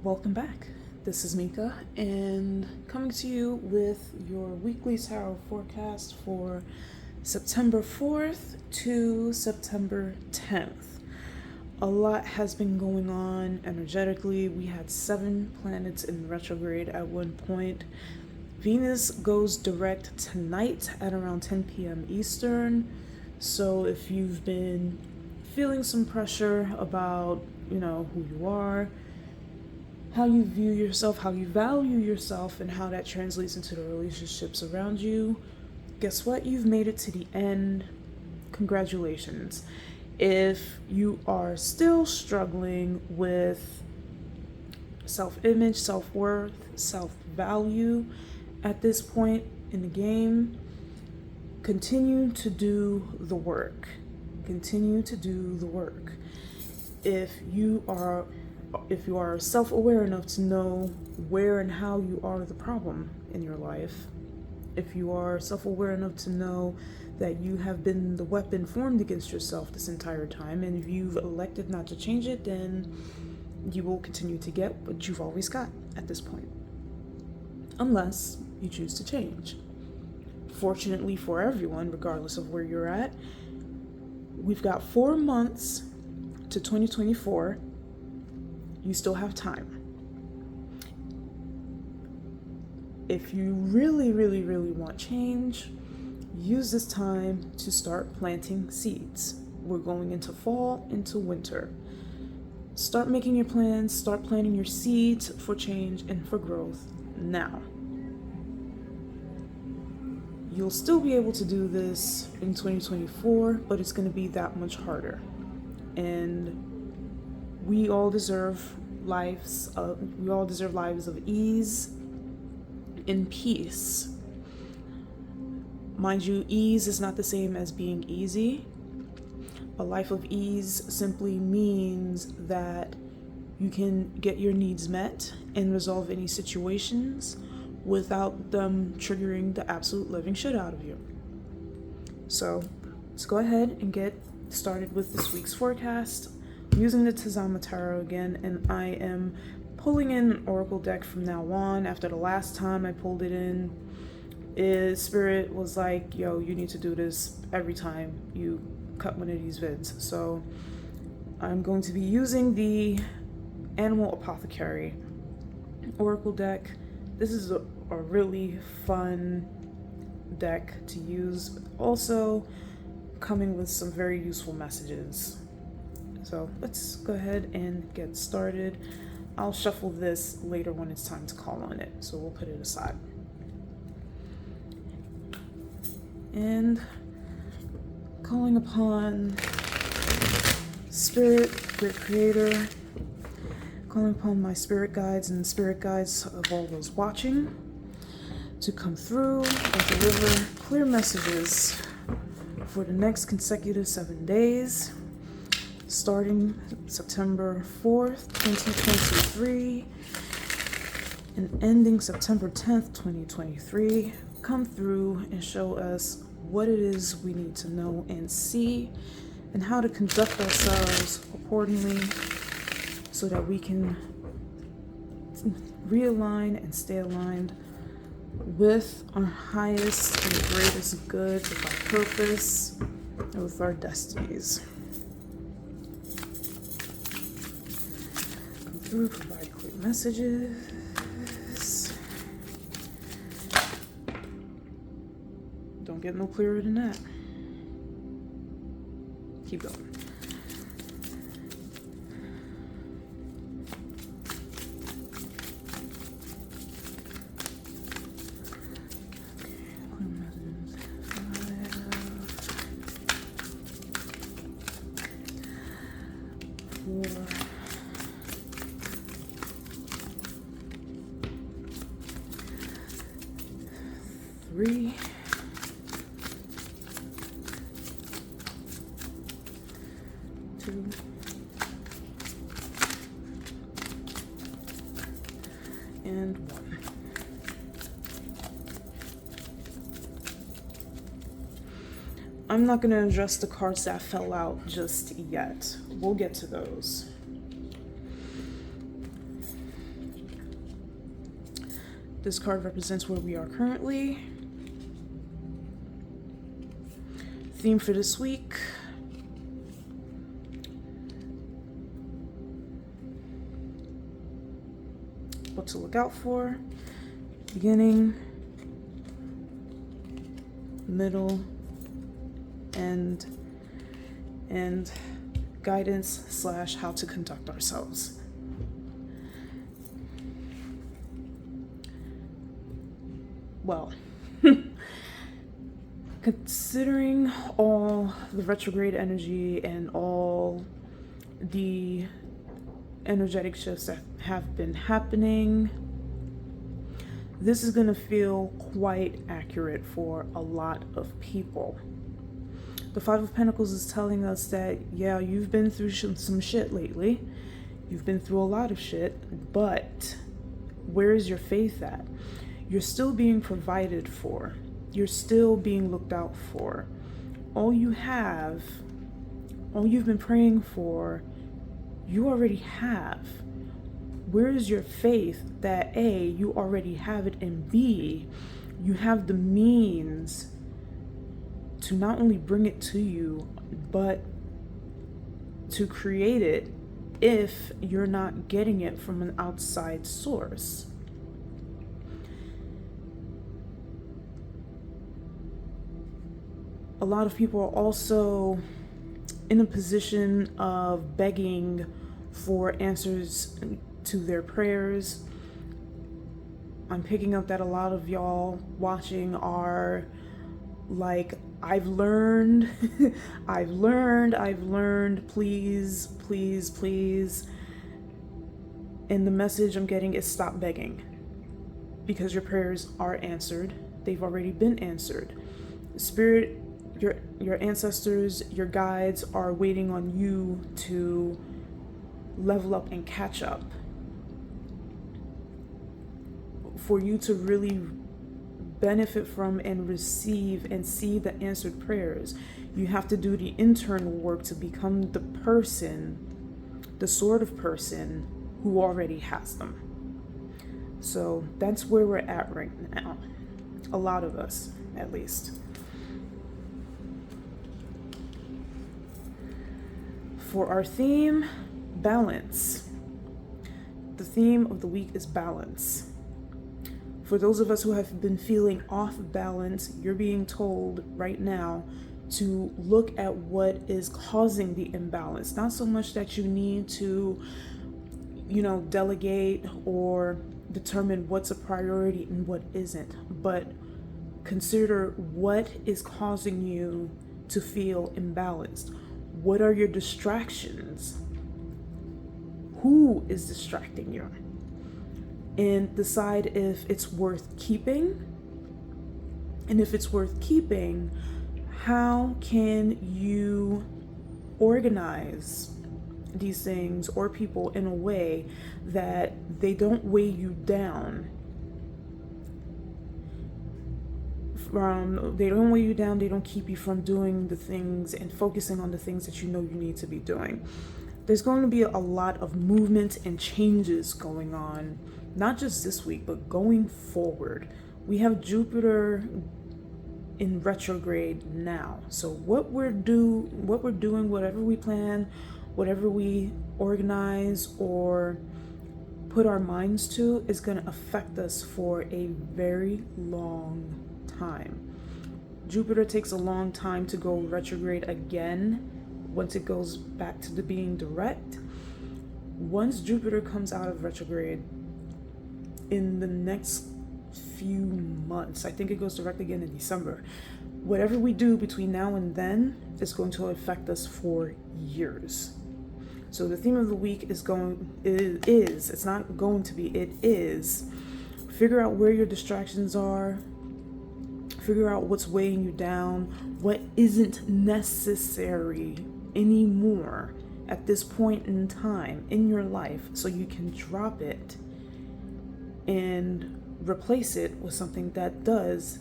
Welcome back. This is Mika, and coming to you with your weekly tarot forecast for September 4th to September 10th. A lot has been going on energetically. We had 7 planets in retrograde at one point. Venus goes direct tonight at around 10 p.m. Eastern. So if you've been feeling some pressure about, who you are, how you view yourself, how you value yourself, and how that translates into the relationships around you, guess what? You've made it to the end. Congratulations. If you are still struggling with self-image, self-worth, self-value at this point in the game, continue to do the work. Continue to do the work. If you are self-aware enough to know where and how you are the problem in your life, if you are self-aware enough to know that you have been the weapon formed against yourself this entire time, and if you've elected not to change it, then you will continue to get what you've always got at this point, unless you choose to change. Fortunately for everyone, regardless of where you're at, we've got 4 months to 2024. You still have time. If you really, really, really want change, use this time to start planting seeds. We're going into fall, into winter. Start making your plans, start planting your seeds for change and for growth now. You'll still be able to do this in 2024, but it's going to be that much harder. And we all deserve lives of ease and peace. Mind you, ease is not the same as being easy. A life of ease simply means that you can get your needs met and resolve any situations without them triggering the absolute living shit out of you. So let's go ahead and get started with this week's forecast. I'm using the Tazama Tarot again, and I am pulling in an oracle deck from now on. After the last time I pulled it in, Spirit was like, yo, you need to do this every time you cut one of these vids. So I'm going to be using the Animal Apothecary oracle deck. This is a really fun deck to use, also coming with some very useful messages. So let's go ahead and get started. I'll shuffle this later when it's time to call on it, so we'll put it aside. And calling upon Spirit, Great Creator, calling upon my spirit guides and spirit guides of all those watching to come through and deliver clear messages for the next consecutive 7 days, starting September 4th, 2023, and ending September 10th, 2023. Come through and show us what it is we need to know and see, and how to conduct ourselves accordingly so that we can realign and stay aligned with our highest and greatest good, with our purpose, and with our destinies. Come through, provide clear messages. Don't get no clearer than that. Keep going. Three, two, and 1. I'm not going to address the cards that fell out just yet. We'll get to those. This card represents where we are currently. Theme for this week: what to look out for, beginning, middle, end, and guidance / how to conduct ourselves. Well, considering all the retrograde energy and all the energetic shifts that have been happening, this is going to feel quite accurate for a lot of people. The Five of Pentacles is telling us that, yeah, you've been through some shit lately. You've been through a lot of shit, but where is your faith at? You're still being provided for. You're still being looked out for. All you've been praying for, you already have. Where is your faith that A, you already have it, and B, you have the means to not only bring it to you, but to create it if you're not getting it from an outside source? A lot of people are also in a position of begging for answers to their prayers. I'm picking up that a lot of y'all watching are like, I've learned, I've learned, please, please, please. And the message I'm getting is stop begging, because your prayers are answered. They've already been answered. Spirit, your ancestors, your guides are waiting on you to level up and catch up. For you to really benefit from and receive and see the answered prayers, you have to do the internal work to become the person, the sort of person who already has them. So that's where we're at right now. A lot of us, at least. For our theme, balance. The theme of the week is balance. For those of us who have been feeling off balance, you're being told right now to look at what is causing the imbalance. Not so much that you need to, delegate or determine what's a priority and what isn't, but consider what is causing you to feel imbalanced. What are your distractions? Who is distracting you? And decide if it's worth keeping. And if it's worth keeping, how can you organize these things or people in a way that they don't weigh you down? They don't weigh you down, they don't keep you from doing the things and focusing on the things that you know you need to be doing. There's going to be a lot of movement and changes going on, not just this week, but going forward. We have Jupiter in retrograde now. So what we're doing, whatever we plan, whatever we organize or put our minds to, is going to affect us for a very long time. Jupiter takes a long time to go retrograde again once it goes back to the being direct. Once Jupiter comes out of retrograde in the next few months, I think it goes direct again in December. Whatever we do between now and then is going to affect us for years. So the theme of the week is it's not going to be, it is, figure out where your distractions are. Figure out what's weighing you down, what isn't necessary anymore at this point in time in your life, so you can drop it and replace it with something that does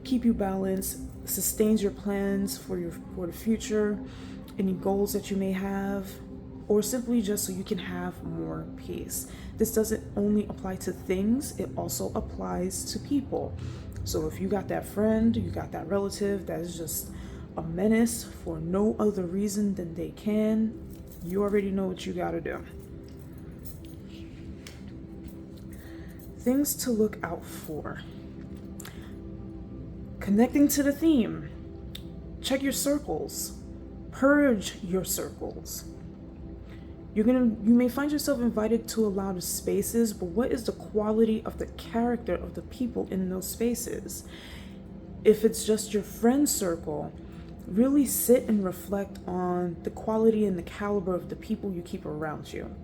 keep you balanced, sustains your plans for the future, any goals that you may have, or simply just so you can have more peace. This doesn't only apply to things, it also applies to people. So if you got that friend, you got that relative that is just a menace for no other reason than they can, you already know what you gotta do. Things to look out for. Connecting to the theme, check your circles, purge your circles. You may find yourself invited to a lot of spaces, but what is the quality of the character of the people in those spaces? If it's just your friend circle, really sit and reflect on the quality and the caliber of the people you keep around you.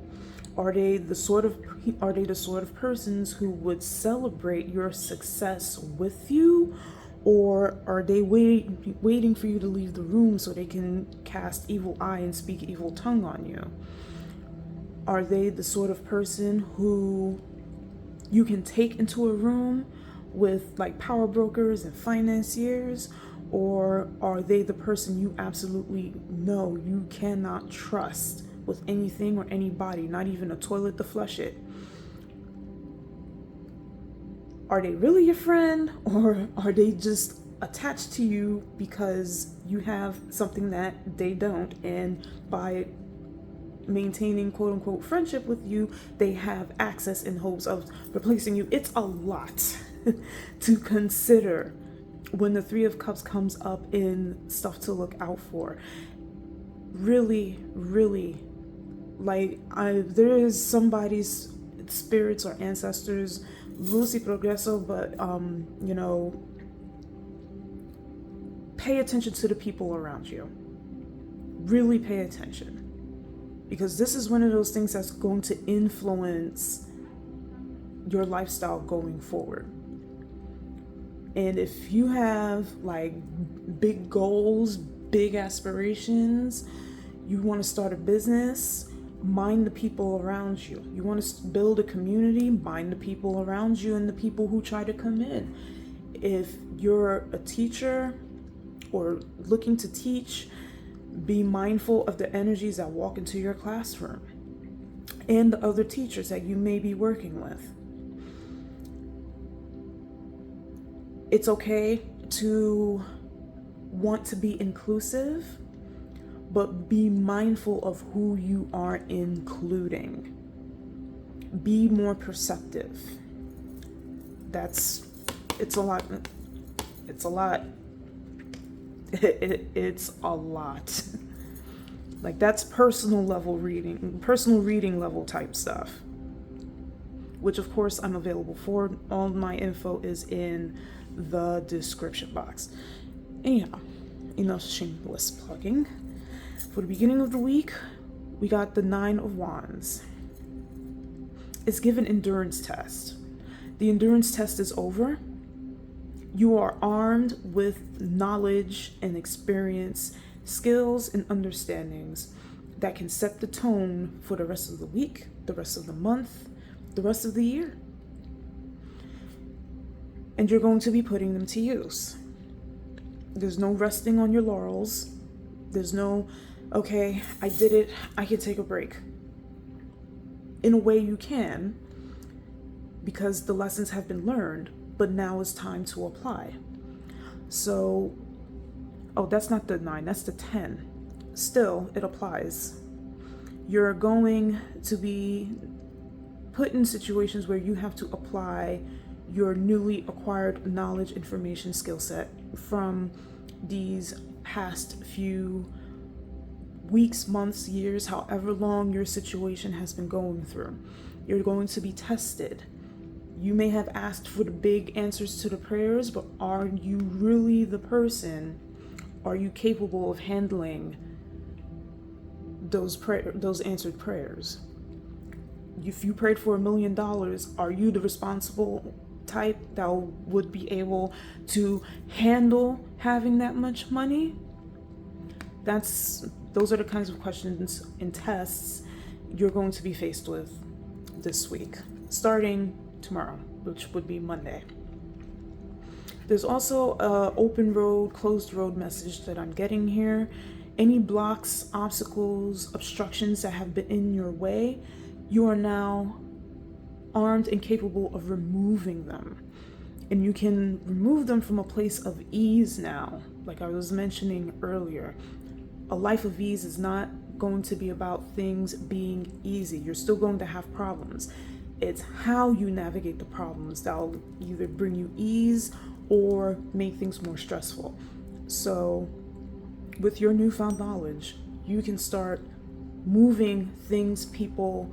Are they the sort of persons who would celebrate your success with you, or are they waiting for you to leave the room so they can cast evil eye and speak evil tongue on you? Are they the sort of person who you can take into a room with like power brokers and financiers, or are they the person you absolutely know you cannot trust with anything or anybody, not even a toilet to flush it? Are they really your friend, or are they just attached to you because you have something that they don't, and by maintaining quote unquote friendship with you, they have access in hopes of replacing you? It's a lot to consider when the Three of Cups comes up in stuff to look out for. Really, like there is somebody's spirits or ancestors, Lucy Progreso, but pay attention to the people around you. Really pay attention. Because this is one of those things that's going to influence your lifestyle going forward. And if you have like big goals, big aspirations, you want to start a business, mind the people around you. You want to build a community, mind the people around you and the people who try to come in. If you're a teacher or looking to teach, be mindful of the energies that walk into your classroom and the other teachers that you may be working with. It's okay to want to be inclusive, but be mindful of who you are including. Be more perceptive. It's a lot. It's a lot. It's a lot. Like that's personal reading level type stuff, which of course I'm available for. All my info is in the description box. Anyhow, enough shameless plugging. For the beginning of the week, we got the Nine of Wands. It's given endurance test. The endurance test is over. You are armed with knowledge and experience, skills and understandings that can set the tone for the rest of the week, the rest of the month, the rest of the year. And you're going to be putting them to use. There's no resting on your laurels. There's no, okay, I did it, I can take a break. In a way you can, because the lessons have been learned, but now it's time to apply. So, that's not the 9, that's the 10. Still, it applies. You're going to be put in situations where you have to apply your newly acquired knowledge, information, skill set from these past few weeks, months, years, however long your situation has been going through. You're going to be tested. You may have asked for the big answers to the prayers, but are you really the person? Are you capable of handling those answered prayers? If you prayed for $1 million, are you the responsible type that would be able to handle having that much money? Those are the kinds of questions and tests you're going to be faced with this week, starting tomorrow, which would be Monday. There's also a open road, closed road message that I'm getting here, any blocks, obstacles, obstructions that have been in your way, you are now armed and capable of removing them. And you can remove them from a place of ease now. Like I was mentioning earlier, a life of ease is not going to be about things being easy. You're still going to have problems. It's how you navigate the problems that'll either bring you ease or make things more stressful. So with your newfound knowledge, you can start moving things, people,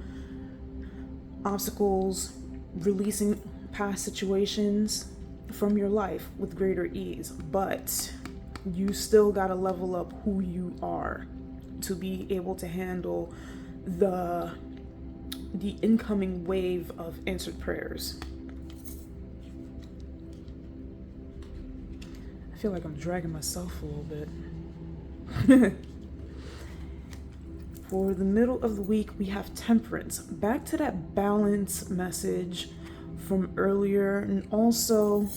obstacles, releasing past situations from your life with greater ease. But you still got to level up who you are to be able to handle the incoming wave of answered prayers. I feel like I'm dragging myself a little bit. For the middle of the week, we have Temperance. Back to that balance message from earlier. And also,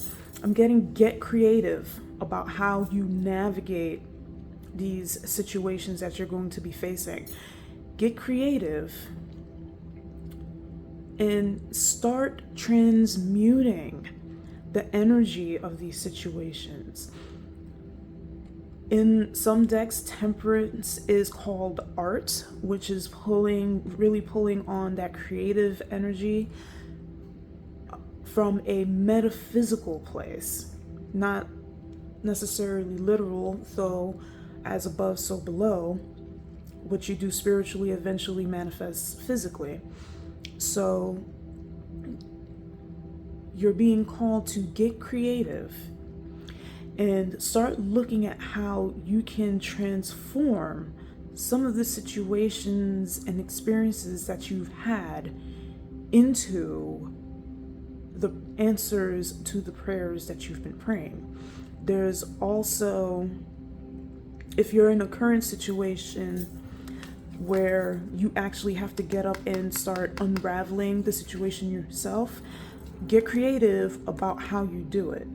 I'm getting get creative about how you navigate these situations that you're going to be facing. Get creative and start transmuting the energy of these situations. In some decks, Temperance is called art, which is really pulling on that creative energy from a metaphysical place, not necessarily literal, though as above, so below. What you do spiritually eventually manifests physically. So you're being called to get creative and start looking at how you can transform some of the situations and experiences that you've had into the answers to the prayers that you've been praying. There's also, if you're in a current situation where you actually have to get up and start unraveling the situation yourself, get creative about how you do it.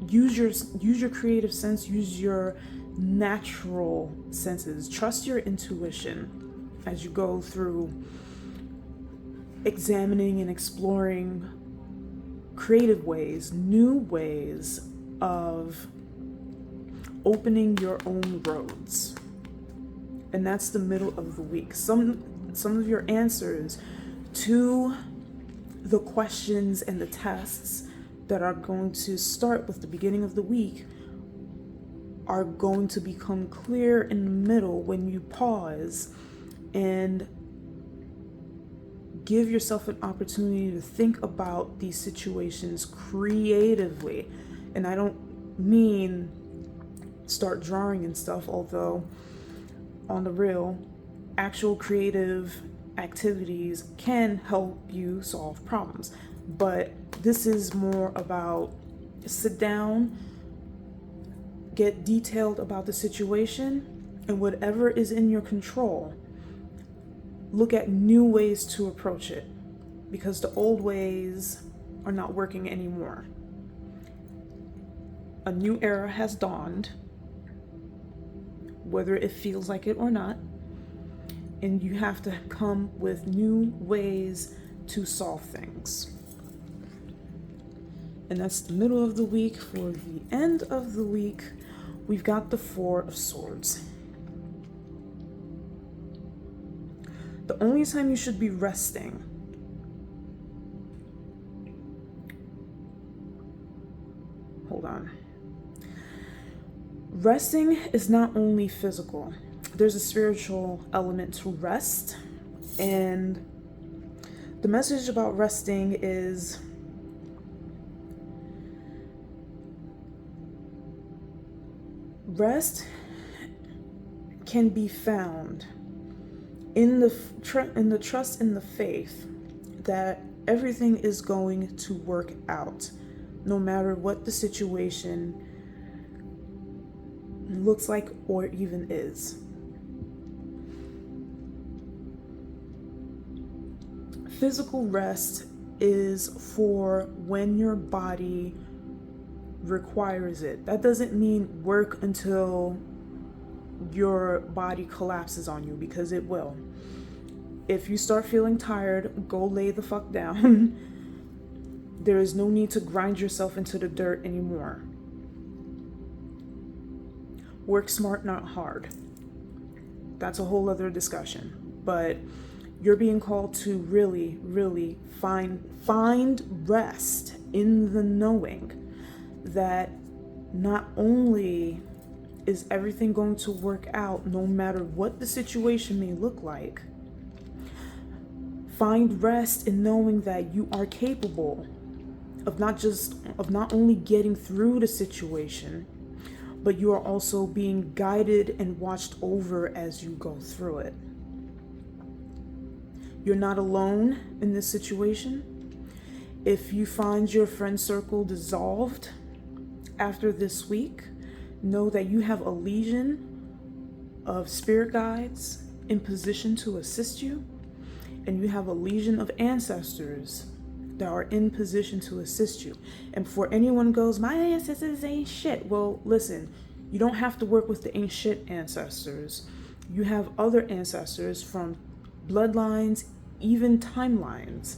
Use your creative sense, use your natural senses. Trust your intuition as you go through examining and exploring creative ways, new ways of opening your own roads. And that's the middle of the week. Some of your answers to the questions and the tests that are going to start with the beginning of the week are going to become clear in the middle when you pause and give yourself an opportunity to think about these situations creatively. And I don't mean start drawing and stuff, although on the real, actual creative activities can help you solve problems. But this is more about sit down, get detailed about the situation, and whatever is in your control, look at new ways to approach it, because the old ways are not working anymore. A new era has dawned, whether it feels like it or not, and you have to come with new ways to solve things. And that's the middle of the week. For the end of the week, we've got the Four of Swords. The only time you should be resting resting is not only physical. There's a spiritual element to rest. And the message about resting is rest can be found in the trust and the faith that everything is going to work out, no matter what the situation looks like or even is. Physical rest is for when your body requires it. That doesn't mean work until your body collapses on you, because it will. If you start feeling tired, go lay the fuck down. There is no need to grind yourself into the dirt anymore. Work smart, not hard. That's a whole other discussion. But you're being called to really, really find rest in the knowing that not only is everything going to work out no matter what the situation may look like, find rest in knowing that you are capable of not only getting through the situation, but you are also being guided and watched over as you go through it. You're not alone in this situation. If you find your friend circle dissolved after this week, know that you have a legion of spirit guides in position to assist you, and you have a legion of ancestors that are in position to assist you. And before anyone goes, my ancestors ain't shit. Well, listen, you don't have to work with the ain't shit ancestors. You have other ancestors from bloodlines, even timelines,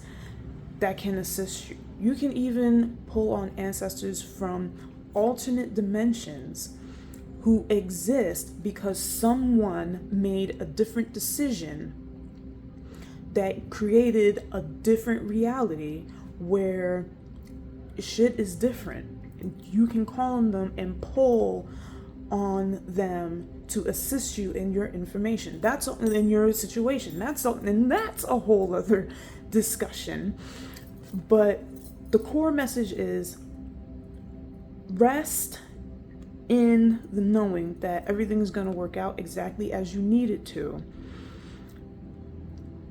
that can assist you. You can even pull on ancestors from alternate dimensions who exist because someone made a different decision that created a different reality where shit is different. And you can call on them and pull on them to assist you in your information. That's in your situation. That's a whole other discussion. But the core message is rest in the knowing that everything is going to work out exactly as you need it to.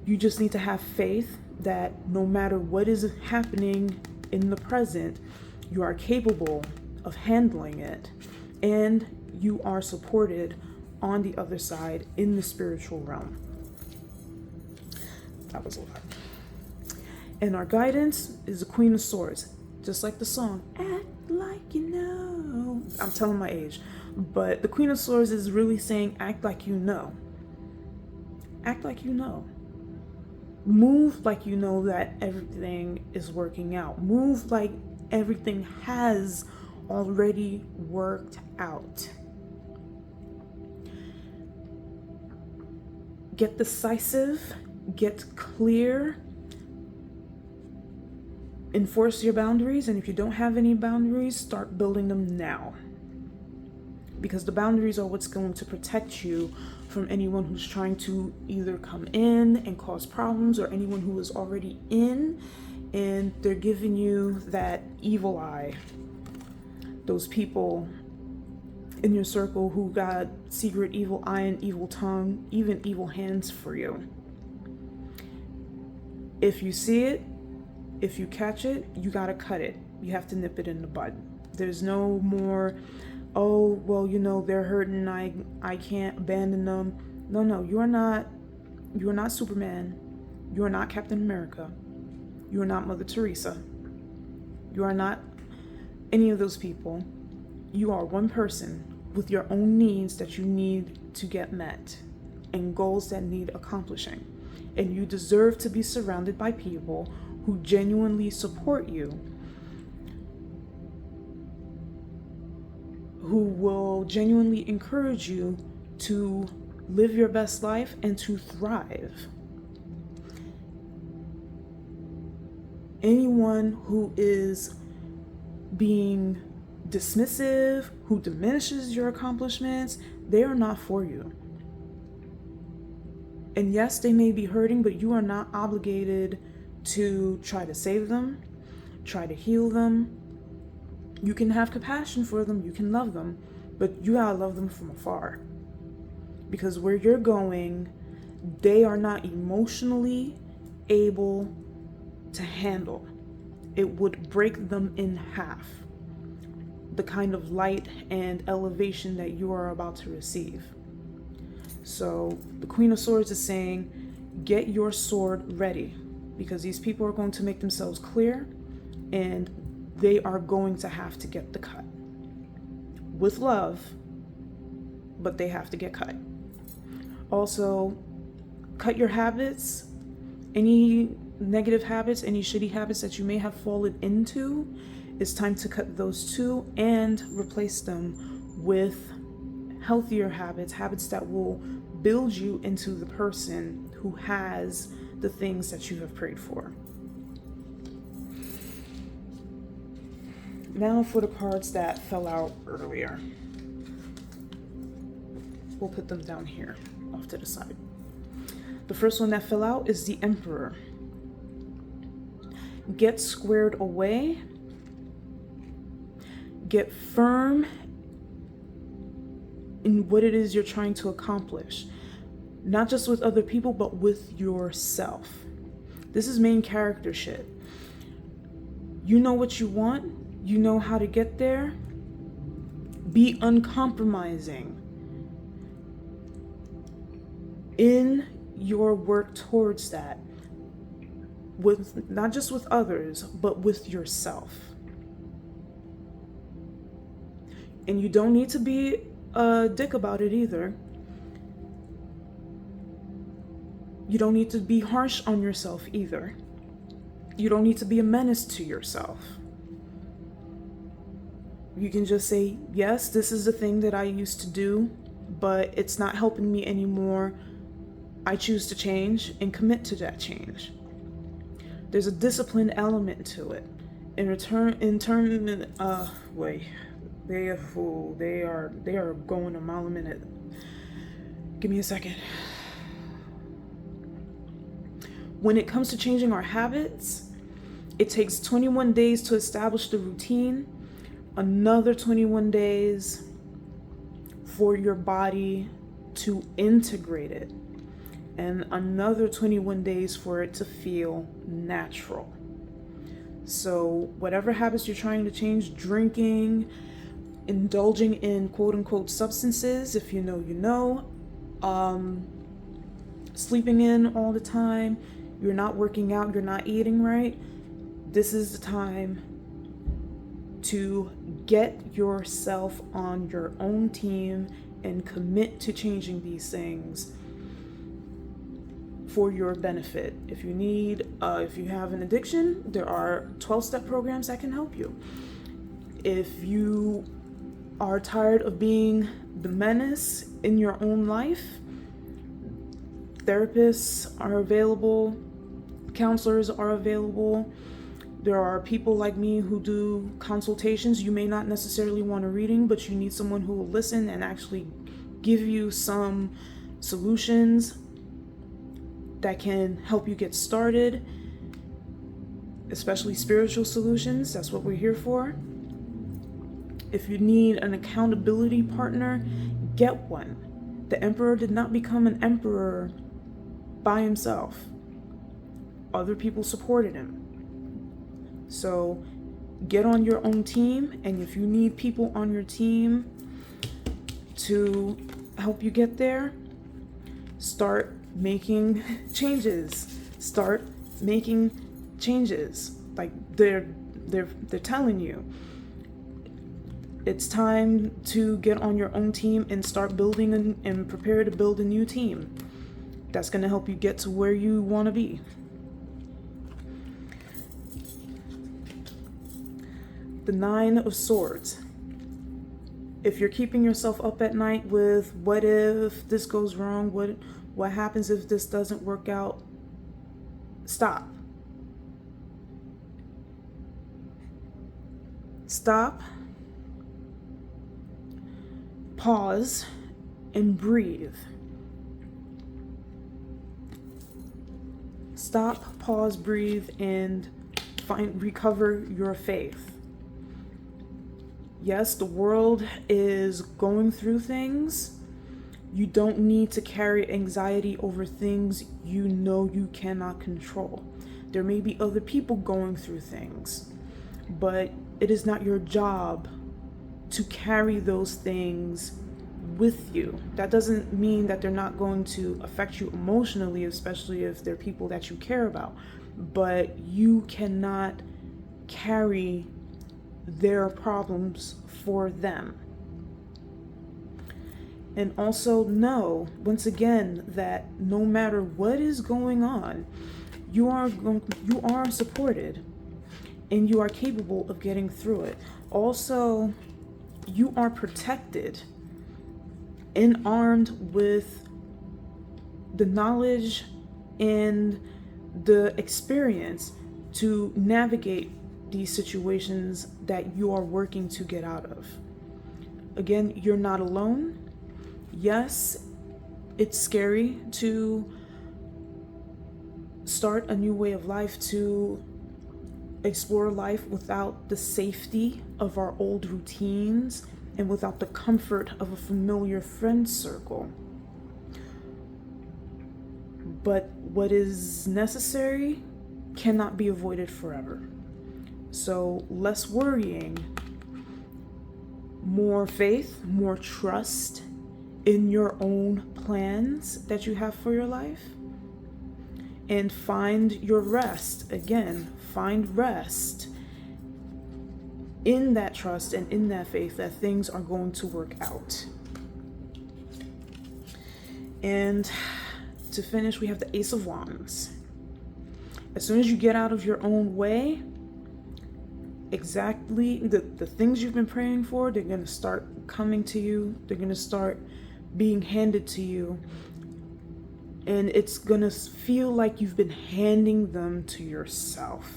You just need to have faith that no matter what is happening in the present, you are capable of handling it, and you are supported on the other side in the spiritual realm. That was a lot. And our guidance is the Queen of Swords, just like the song, Act Like You Know. I'm telling my age, but the Queen of Swords is really saying, act like you know. Act like you know. Move like you know that everything is working out. Move like everything has already worked out. Get decisive, get clear, enforce your boundaries, and if you don't have any boundaries, start building them now. Because the boundaries are what's going to protect you from anyone who's trying to either come in and cause problems, or anyone who is already in and they're giving you that evil eye. Those people in your circle who got secret evil eye and evil tongue, even evil hands for you. If you see it, if you catch it, you gotta cut it. You have to nip it in the bud. There's no more, oh, well, you know, they're hurting, I can't abandon them. No, you are not Superman. You are not Captain America. You are not Mother Teresa. You are not any of those people. You are one person with your own needs that you need to get met and goals that need accomplishing. And you deserve to be surrounded by people who genuinely support you, who will genuinely encourage you to live your best life and to thrive. Anyone who is being dismissive, who diminishes your accomplishments, they are not for you. And yes, they may be hurting, but you are not obligated to try to save them, try to heal them. You can have compassion for them, you can love them, but you gotta love them from afar. Because where you're going, they are not emotionally able to handle. It would break them in half, the kind of light and elevation that you are about to receive. So the Queen of Swords is saying, get your sword ready, because these people are going to make themselves clear, and they are going to have to get the cut. With love, but they have to get cut. Also, cut your habits, any negative habits, any shitty habits that you may have fallen into. It's time to cut those too and replace them with healthier habits that will build you into the person who has the things that you have prayed for. Now for the cards that fell out earlier. We'll put them down here off to the side. The first one that fell out is the Emperor. Get squared away. Get firm in what it is you're trying to accomplish. Not just with other people, but with yourself. This is main character shit. You know what you want. You know how to get there. Be uncompromising in your work towards that. With not just with others, but with yourself. And you don't need to be a dick about it either. You don't need to be harsh on yourself either. You don't need to be a menace to yourself. You can just say, yes, this is the thing that I used to do, but it's not helping me anymore. I choose to change and commit to that change. There's a discipline element to it. They are going a mile a minute. Give me a second. When it comes to changing our habits, it takes 21 days to establish the routine, another 21 days for your body to integrate it, and another 21 days for it to feel natural. So whatever habits you're trying to change, drinking, indulging in quote unquote substances, if you know, you know, sleeping in all the time, you're not working out, you're not eating right, this is the time to get yourself on your own team and commit to changing these things for your benefit. If you need, if you have an addiction, there are 12-step programs that can help you. If you are tired of being the menace in your own life, therapists are available, counselors are available. There are people like me who do consultations. You may not necessarily want a reading, but you need someone who will listen and actually give you some solutions that can help you get started, especially spiritual solutions. That's what we're here for. If you need an accountability partner, get one. The Emperor did not become an emperor by himself. Other people supported him. So get on your own team, and if you need people on your team to help you get there, start making changes. Start making changes. Like they're telling you. It's time to get on your own team and start building and prepare to build a new team that's going to help you get to where you want to be. The Nine of Swords. If you're keeping yourself up at night with what if this goes wrong, what happens if this doesn't work out, stop. Stop. Pause and breathe. Stop, pause, breathe, and recover your faith. Yes, the world is going through things. You don't need to carry anxiety over things you know you cannot control. There may be other people going through things, but it is not your job to carry those things with you. That doesn't mean that they're not going to affect you emotionally, especially if they're people that you care about. But you cannot carry their problems for them. And also know, once again, that no matter what is going on, you are supported and you are capable of getting through it. Also, you are protected and armed with the knowledge and the experience to navigate these situations that you are working to get out of. Again, you're not alone. Yes, it's scary to start a new way of life, to explore life without the safety of our old routines and without the comfort of a familiar friend circle. But what is necessary cannot be avoided forever. So less worrying, more faith, more trust in your own plans that you have for your life, and find your rest. Again, find rest in that trust and in that faith that things are going to work out. And to finish, we have the Ace of Wands. As soon as you get out of your own way, exactly the things you've been praying for, they're going to start coming to you. They're going to start being handed to you, and it's gonna feel like you've been handing them to yourself.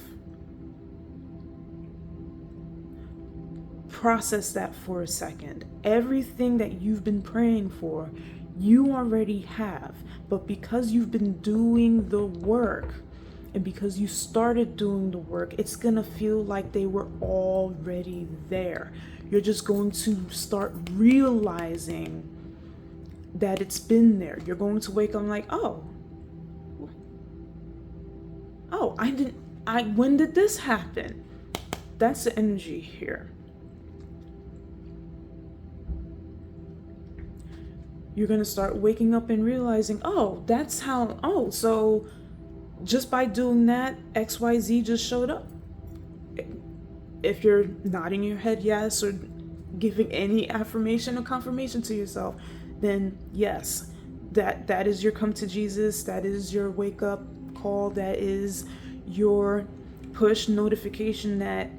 Process that for a second. Everything that you've been praying for, you already have, but because you've been doing the work and because you started doing the work, it's gonna feel like they were already there. You're just going to start realizing that it's been there. You're going to wake up like, when did this happen? That's the energy here. You're going to start waking up and realizing, so just by doing that, XYZ just showed up. If you're nodding your head yes, or giving any affirmation or confirmation to yourself, then yes, that is your come to Jesus. That is your wake up call. That is your push notification that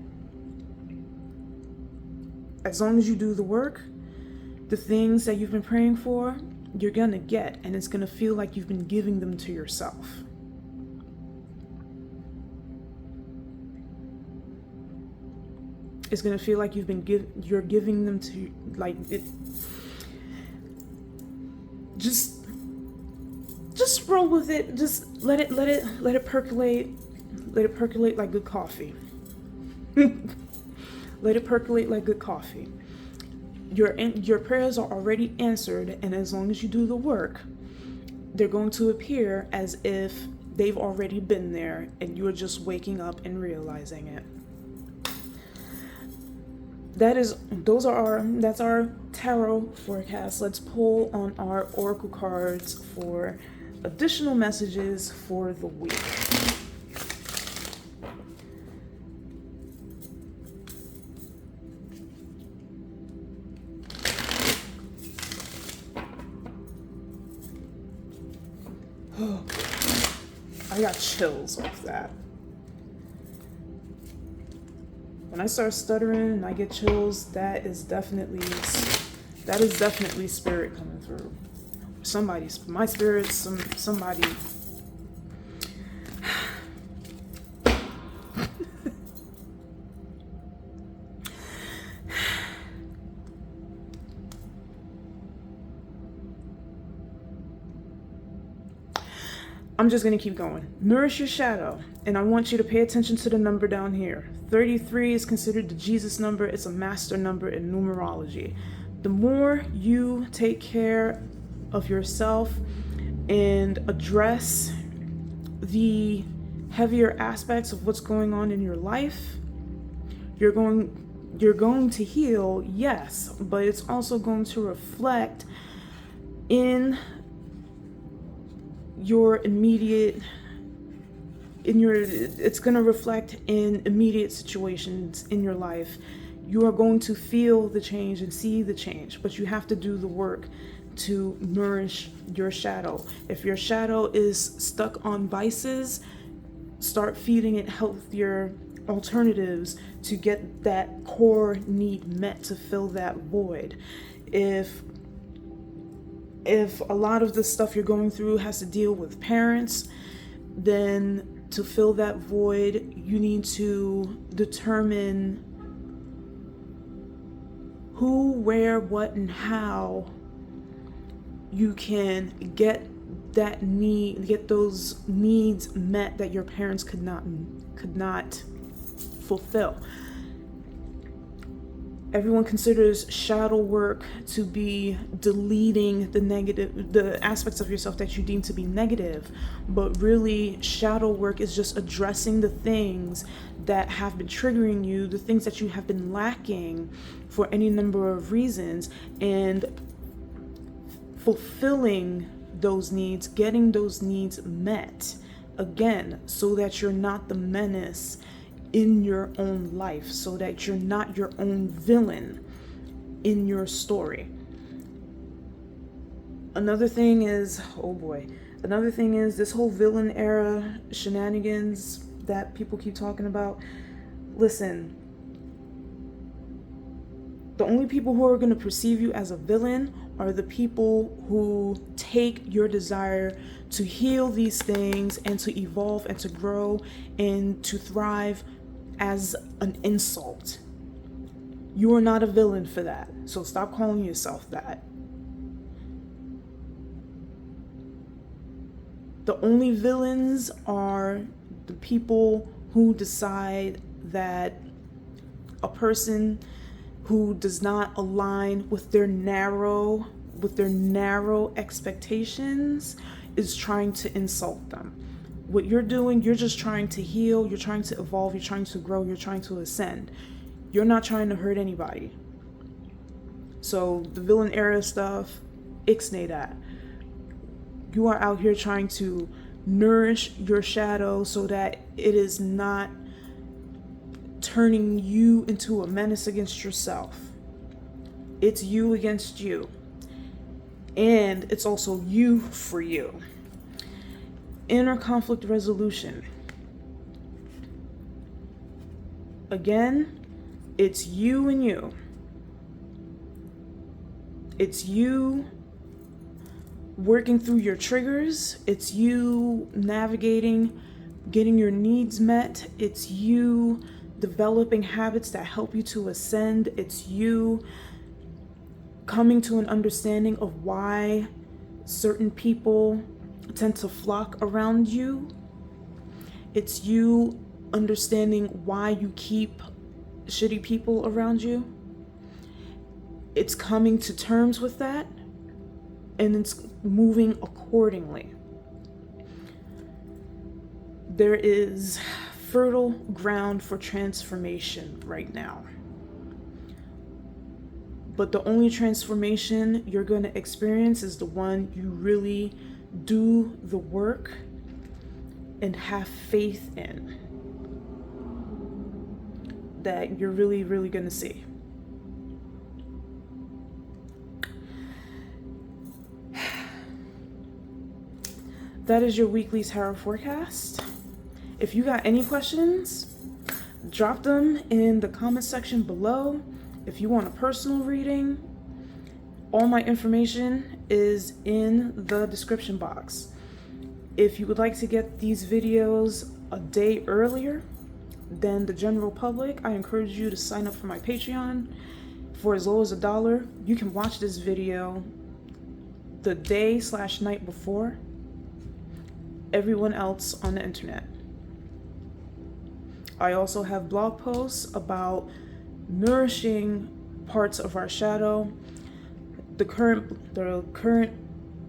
as long as you do the work, the things that you've been praying for, you're gonna get, and it's gonna feel like you've been giving them to yourself. It's gonna feel like you're giving them to, like, it. Just roll with it. Just let it percolate. Let it percolate like good coffee. Let it percolate like good coffee. Your prayers are already answered, and as long as you do the work, they're going to appear as if they've already been there, and you're just waking up and realizing it. That's our tarot forecast. Let's pull on our oracle cards for additional messages for the week. Oh, I got chills off that. When I start stuttering and I get chills, that is definitely spirit coming through. My spirit, somebody. I'm just going to keep going. Nourish your shadow. And I want you to pay attention to the number down here. 33 is considered the Jesus number. It's a master number in numerology. The more you take care of yourself and address the heavier aspects of what's going on in your life, you're going to heal, yes, but it's also going to reflect in your immediate it's going to reflect in immediate situations in your life. You are going to feel the change and see the change, but you have to do the work to nourish your shadow. If your shadow is stuck on vices, start feeding it healthier alternatives to get that core need met, to fill that void. If a lot of the stuff you're going through has to deal with parents, then to fill that void, you need to determine who, where, what, and how you can get those needs met that your parents could not fulfill. Everyone considers shadow work to be deleting the aspects of yourself that you deem to be negative, but really shadow work is just addressing the things that have been triggering you, the things that you have been lacking for any number of reasons, and fulfilling those needs, getting those needs met, again, so that you're not the menace in your own life, so that you're not your own villain in your story. Another thing is this whole villain era shenanigans that people keep talking about. Listen, the only people who are going to perceive you as a villain are the people who take your desire to heal these things and to evolve and to grow and to thrive as an insult. You are not a villain for that, so stop calling yourself that. The only villains are the people who decide that a person who does not align with their narrow expectations is trying to insult them. What you're doing, you're just trying to heal, you're trying to evolve, you're trying to grow, you're trying to ascend. You're not trying to hurt anybody. So the villain era stuff, ixnay that. You are out here trying to nourish your shadow so that it is not turning you into a menace against yourself. It's you against you. And it's also you for you. Inner conflict resolution. Again, it's you and you. It's you working through your triggers. It's you navigating, getting your needs met. It's you developing habits that help you to ascend. It's you coming to an understanding of why certain people tend to flock around you. It's you understanding why you keep shitty people around you. It's coming to terms with that, and it's moving accordingly. There is fertile ground for transformation right now. But the only transformation you're going to experience is the one you really do the work and have faith in, that you're really, really going to see. That is your weekly tarot forecast. If you got any questions, drop them in the comment section below. If you want a personal reading, all my information is in the description box. If you would like to get these videos a day earlier than the general public, I encourage you to sign up for my Patreon. For as low as $1, you can watch this video the day/night before everyone else on the internet. I also have blog posts about nourishing parts of our shadow. The current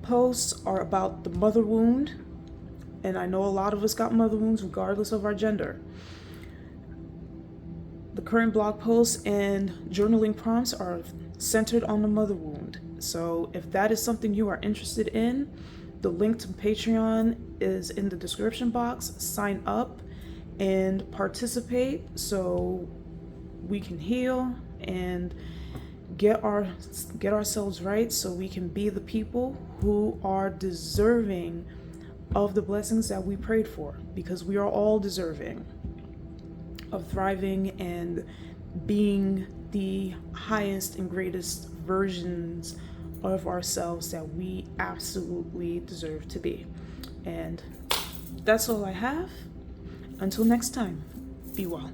posts are about the mother wound, and I know a lot of us got mother wounds regardless of our gender. The current blog posts and journaling prompts are centered on the mother wound. So if that is something you are interested in, The link to Patreon is in the description box. Sign up and participate so we can heal and get ourselves right, so we can be the people who are deserving of the blessings that we prayed for, because we are all deserving of thriving and being the highest and greatest versions of ourselves that we absolutely deserve to be. And that's all I have. Until next time, be well.